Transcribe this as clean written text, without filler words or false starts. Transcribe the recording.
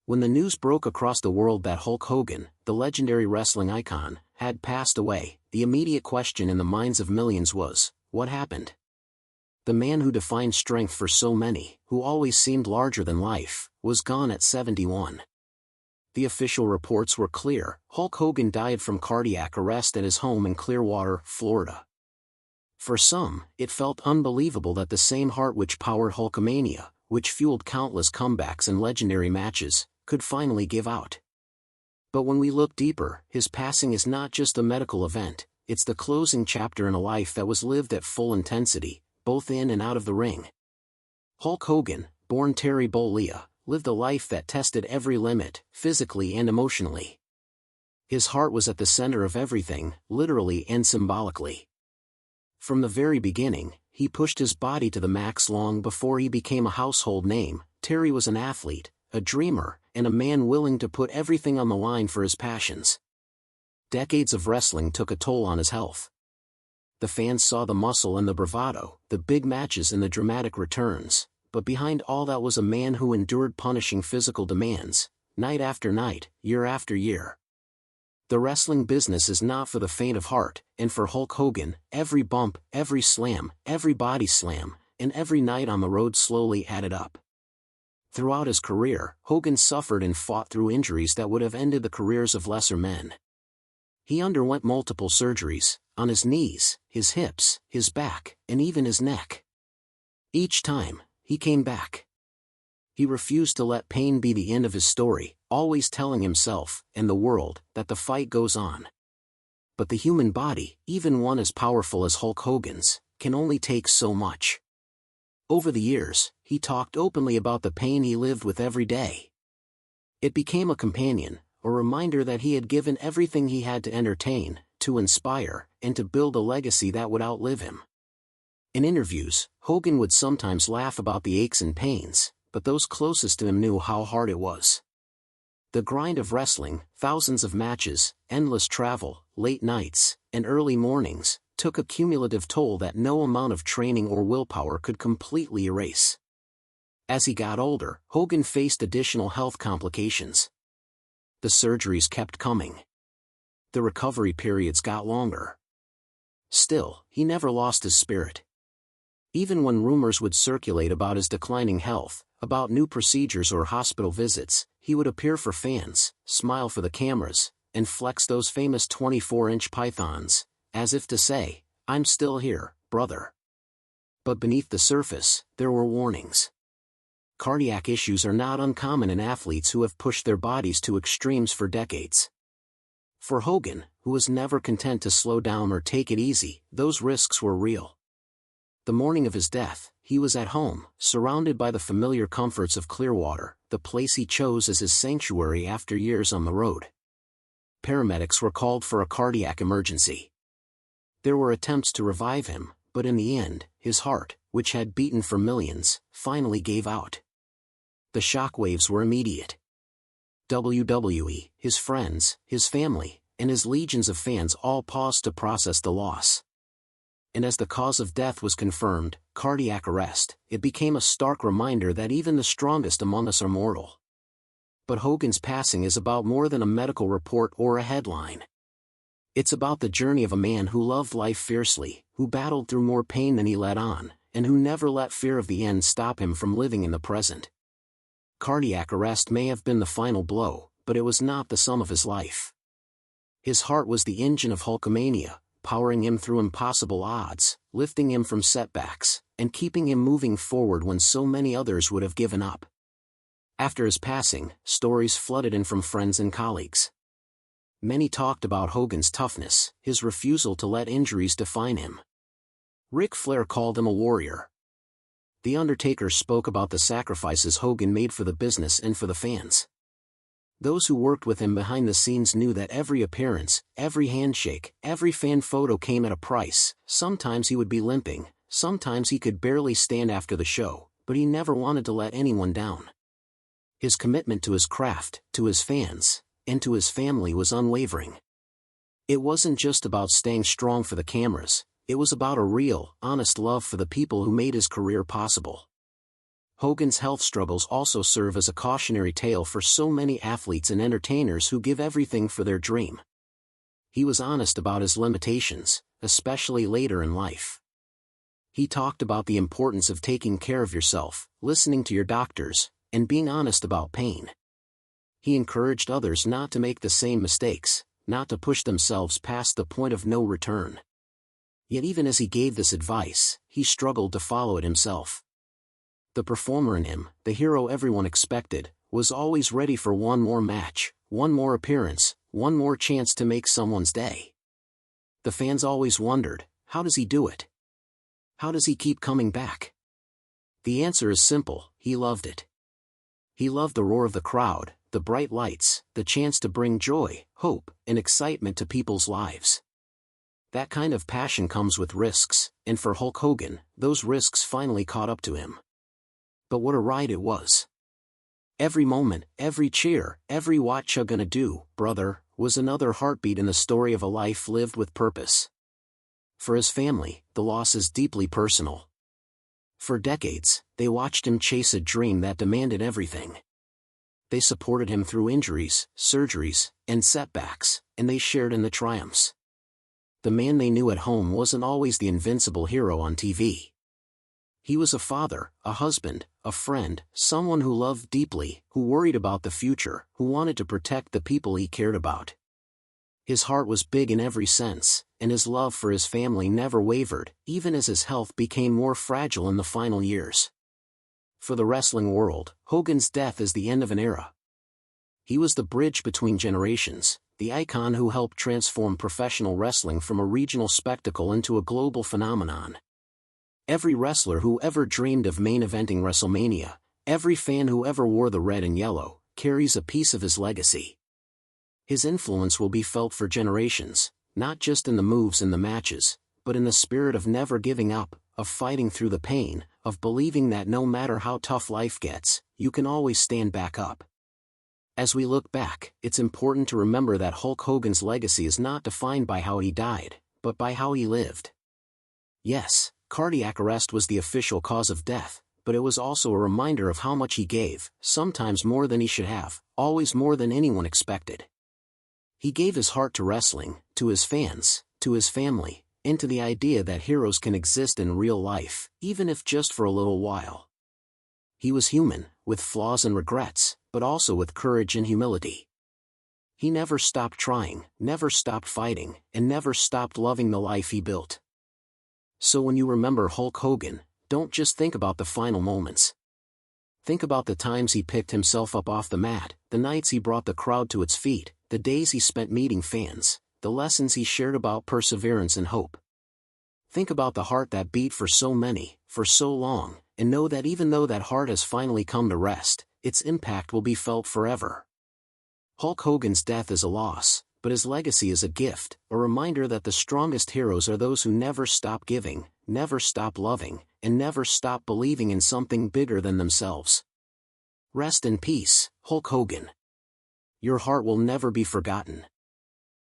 When the news broke across the world that Hulk Hogan, the legendary wrestling icon, had passed away, the immediate question in the minds of millions was, what happened? The man who defined strength for so many, who always seemed larger than life, was gone at 71. The official reports were clear: Hulk Hogan died from cardiac arrest at his home in Clearwater, Florida. For some, it felt unbelievable that the same heart which powered Hulkamania, which fueled countless comebacks and legendary matches, could finally give out. But when we look deeper, his passing is not just a medical event, it's the closing chapter in a life that was lived at full intensity, both in and out of the ring. Hulk Hogan, born Terry Bollea, lived a life that tested every limit, physically and emotionally. His heart was at the center of everything, literally and symbolically. From the very beginning, he pushed his body to the max. Long before he became a household name, Terry was an athlete, a dreamer, and a man willing to put everything on the line for his passions. Decades of wrestling took a toll on his health. The fans saw the muscle and the bravado, the big matches and the dramatic returns, but behind all that was a man who endured punishing physical demands, night after night, year after year. The wrestling business is not for the faint of heart, and for Hulk Hogan, every bump, every slam, every body slam, and every night on the road slowly added up. Throughout his career, Hogan suffered and fought through injuries that would have ended the careers of lesser men. He underwent multiple surgeries, on his knees, his hips, his back, and even his neck. Each time, he came back. He refused to let pain be the end of his story, always telling himself, and the world, that the fight goes on. But the human body, even one as powerful as Hulk Hogan's, can only take so much. Over the years, he talked openly about the pain he lived with every day. It became a companion, a reminder that he had given everything he had to entertain, to inspire, and to build a legacy that would outlive him. In interviews, Hogan would sometimes laugh about the aches and pains, but those closest to him knew how hard it was. The grind of wrestling, thousands of matches, endless travel, late nights, and early mornings, took a cumulative toll that no amount of training or willpower could completely erase. As he got older, Hogan faced additional health complications. The surgeries kept coming. The recovery periods got longer. Still, he never lost his spirit. Even when rumors would circulate about his declining health, about new procedures or hospital visits, he would appear for fans, smile for the cameras, and flex those famous 24-inch pythons, as if to say, "I'm still here, brother." But beneath the surface, there were warnings. Cardiac issues are not uncommon in athletes who have pushed their bodies to extremes for decades. For Hogan, who was never content to slow down or take it easy, those risks were real. The morning of his death, he was at home, surrounded by the familiar comforts of Clearwater, the place he chose as his sanctuary after years on the road. Paramedics were called for a cardiac emergency. There were attempts to revive him, but in the end, his heart, which had beaten for millions, finally gave out. The shockwaves were immediate. WWE, his friends, his family, and his legions of fans all paused to process the loss. And as the cause of death was confirmed, cardiac arrest, it became a stark reminder that even the strongest among us are mortal. But Hogan's passing is about more than a medical report or a headline. It's about the journey of a man who loved life fiercely, who battled through more pain than he let on, and who never let fear of the end stop him from living in the present. Cardiac arrest may have been the final blow, but it was not the sum of his life. His heart was the engine of Hulkamania, powering him through impossible odds, lifting him from setbacks, and keeping him moving forward when so many others would have given up. After his passing, stories flooded in from friends and colleagues. Many talked about Hogan's toughness, his refusal to let injuries define him. Ric Flair called him a warrior. The Undertaker spoke about the sacrifices Hogan made for the business and for the fans. Those who worked with him behind the scenes knew that every appearance, every handshake, every fan photo came at a price. Sometimes he would be limping, sometimes he could barely stand after the show, but he never wanted to let anyone down. His commitment to his craft, to his fans, and to his family was unwavering. It wasn't just about staying strong for the cameras, it was about a real, honest love for the people who made his career possible. Hogan's health struggles also serve as a cautionary tale for so many athletes and entertainers who give everything for their dream. He was honest about his limitations, especially later in life. He talked about the importance of taking care of yourself, listening to your doctors, and being honest about pain. He encouraged others not to make the same mistakes, not to push themselves past the point of no return. Yet even as he gave this advice, he struggled to follow it himself. The performer in him, the hero everyone expected, was always ready for one more match, one more appearance, one more chance to make someone's day. The fans always wondered, how does he do it? How does he keep coming back? The answer is simple: he loved it. He loved the roar of the crowd, the bright lights, the chance to bring joy, hope, and excitement to people's lives. That kind of passion comes with risks, and for Hulk Hogan, those risks finally caught up to him. But what a ride it was. Every moment, every cheer, every "what ya gonna do, brother," was another heartbeat in the story of a life lived with purpose. For his family, the loss is deeply personal. For decades, they watched him chase a dream that demanded everything. They supported him through injuries, surgeries, and setbacks, and they shared in the triumphs. The man they knew at home wasn't always the invincible hero on TV. He was a father, a husband, a friend, someone who loved deeply, who worried about the future, who wanted to protect the people he cared about. His heart was big in every sense, and his love for his family never wavered, even as his health became more fragile in the final years. For the wrestling world, Hogan's death is the end of an era. He was the bridge between generations, the icon who helped transform professional wrestling from a regional spectacle into a global phenomenon. Every wrestler who ever dreamed of main-eventing WrestleMania, every fan who ever wore the red and yellow, carries a piece of his legacy. His influence will be felt for generations, not just in the moves and the matches, but in the spirit of never giving up, of fighting through the pain, of believing that no matter how tough life gets, you can always stand back up. As we look back, it's important to remember that Hulk Hogan's legacy is not defined by how he died, but by how he lived. Yes, cardiac arrest was the official cause of death, but it was also a reminder of how much he gave, sometimes more than he should have, always more than anyone expected. He gave his heart to wrestling, to his fans, to his family, and to the idea that heroes can exist in real life, even if just for a little while. He was human, with flaws and regrets, but also with courage and humility. He never stopped trying, never stopped fighting, and never stopped loving the life he built. So when you remember Hulk Hogan, don't just think about the final moments. Think about the times he picked himself up off the mat, the nights he brought the crowd to its feet, the days he spent meeting fans, the lessons he shared about perseverance and hope. Think about the heart that beat for so many, for so long, and know that even though that heart has finally come to rest, its impact will be felt forever. Hulk Hogan's death is a loss, but his legacy is a gift, a reminder that the strongest heroes are those who never stop giving, never stop loving, and never stop believing in something bigger than themselves. Rest in peace, Hulk Hogan. Your heart will never be forgotten.